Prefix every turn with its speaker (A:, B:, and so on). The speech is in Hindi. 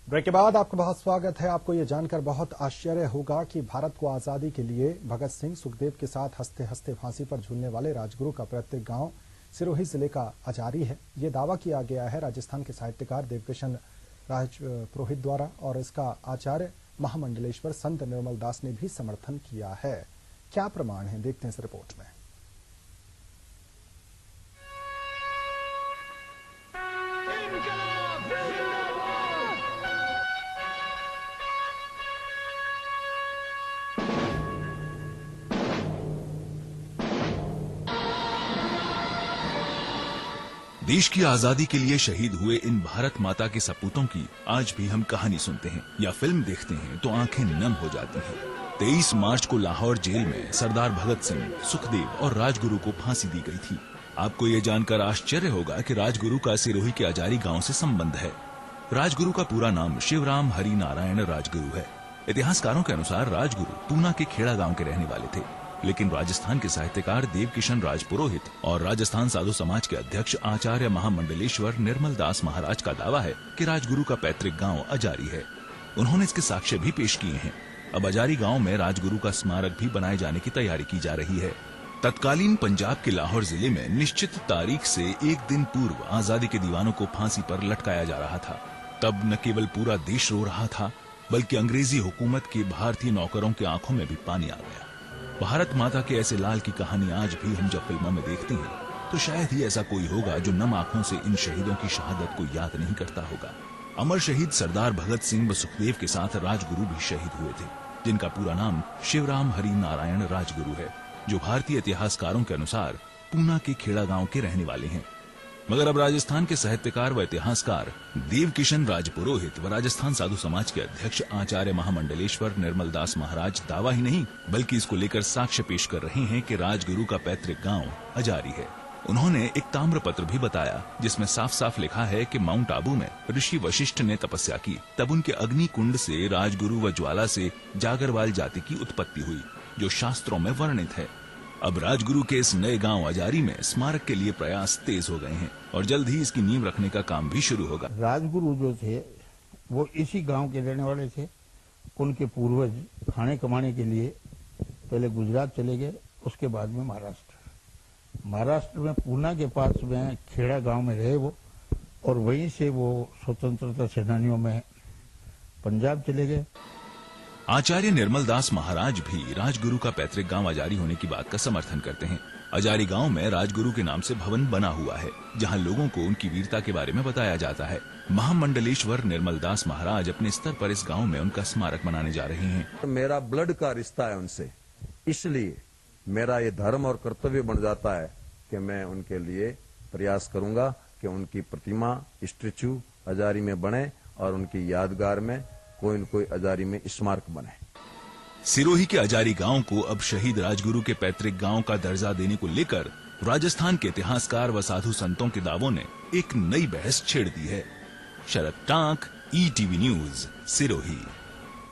A: ब्रेक के बाद आपका बहुत स्वागत है। आपको ये जानकर बहुत आश्चर्य होगा कि भारत को आजादी के लिए भगत सिंह, सुखदेव के साथ हंसते हंसते फांसी पर झूलने वाले राजगुरु का पैतृक गांव सिरोही जिले का अजारी है। ये दावा किया गया है राजस्थान के साहित्यकार देवकिशन राजपुरोहित द्वारा और इसका आचार्य महामंडलेश्वर संत निर्मल दास ने भी समर्थन किया है। क्या प्रमाण है, देखते हैं इस रिपोर्ट में।
B: देश की आजादी के लिए शहीद हुए इन भारत माता के सपूतों की आज भी हम कहानी सुनते हैं या फिल्म देखते हैं तो आंखें नम हो जाती हैं। 23 मार्च को लाहौर जेल में सरदार भगत सिंह, सुखदेव और राजगुरु को फांसी दी गई थी। आपको ये जानकर आश्चर्य होगा कि राजगुरु का सिरोही के अजारी गांव से संबंध है। राजगुरु का पूरा नाम शिवराम हरि नारायण राजगुरु है। इतिहासकारों के अनुसार राजगुरु पूना के खेड़ा गांव के रहने वाले थे, लेकिन राजस्थान के साहित्यकार देवकिशन राजपुरोहित और राजस्थान साधु समाज के अध्यक्ष आचार्य महामंडलेश्वर निर्मल दास महाराज का दावा है कि राजगुरु का पैतृक गांव अजारी है। उन्होंने इसके साक्ष्य भी पेश किए हैं। अब अजारी गांव में राजगुरु का स्मारक भी बनाए जाने की तैयारी की जा रही है। तत्कालीन पंजाब के लाहौर जिले में निश्चित तारीख से एक दिन पूर्व आजादी के दीवानों को फांसी पर लटकाया जा रहा था। तब न केवल पूरा देश रो रहा था, बल्कि अंग्रेजी हुकूमत के भारतीय नौकरों की आंखों में भी पानी आ गया। भारत माता के ऐसे लाल की कहानी आज भी हम जब फिल्मों में देखते हैं तो शायद ही ऐसा कोई होगा जो नम आंखों से इन शहीदों की शहादत को याद नहीं करता होगा। अमर शहीद सरदार भगत सिंह व सुखदेव के साथ राजगुरु भी शहीद हुए थे, जिनका पूरा नाम शिवराम हरि नारायण राजगुरु है, जो भारतीय इतिहासकारों के अनुसार पूना के खेड़ा गांव के रहने वाले हैं। मगर अब राजस्थान के साहित्यकार व इतिहासकार देवकिशन राजपुरोहित व राजस्थान साधु समाज के अध्यक्ष आचार्य महामंडलेश्वर निर्मल दास महाराज दावा ही नहीं बल्कि इसको लेकर साक्ष्य पेश कर रहे हैं कि राजगुरु का पैतृक गांव अजारी है। उन्होंने एक ताम्र पत्र भी बताया जिसमें साफ साफ लिखा है कि माउंट आबू में ऋषि वशिष्ठ ने तपस्या की, तब उनके अग्नि कुंड से राजगुरु व ज्वाला से जागरवाल जाति की उत्पत्ति हुई, जो शास्त्रों में वर्णित है। अब राजगुरु के इस नए गांव अजारी में स्मारक के लिए प्रयास तेज हो गए हैं और जल्द ही इसकी नींव रखने का काम भी शुरू होगा।
C: राजगुरु जो थे वो इसी गांव के रहने वाले थे। उनके पूर्वज खाने कमाने के लिए पहले गुजरात चले गए, उसके बाद में महाराष्ट्र में पूना के पास में खेड़ा गांव में रहे वो, और वहीं से वो स्वतंत्रता सेनानियों में पंजाब चले गए।
B: आचार्य निर्मल दास महाराज भी राजगुरु का पैतृक गांव अजारी होने की बात का समर्थन करते हैं। अजारी गांव में राजगुरु के नाम से भवन बना हुआ है, जहां लोगों को उनकी वीरता के बारे में बताया जाता है। महामंडलेश्वर निर्मल दास महाराज अपने स्तर पर इस गांव में उनका स्मारक बनाने जा रहे हैं।
D: मेरा ब्लड का रिश्ता है उनसे, इसलिए मेरा ये धर्म और कर्तव्य बन जाता है कि मैं उनके लिए प्रयास करूंगा कि उनकी प्रतिमा स्टैच्यू अजारी में बने और उनकी यादगार में कोई न कोई अजारी में स्मारक बने।
B: सिरोही के अजारी गांव को अब शहीद राजगुरु के पैतृक गांव का दर्जा देने को लेकर राजस्थान के इतिहासकार व साधु संतों के दावों ने एक नई बहस छेड़ दी है। शरद टांक, ETV न्यूज, सिरोही।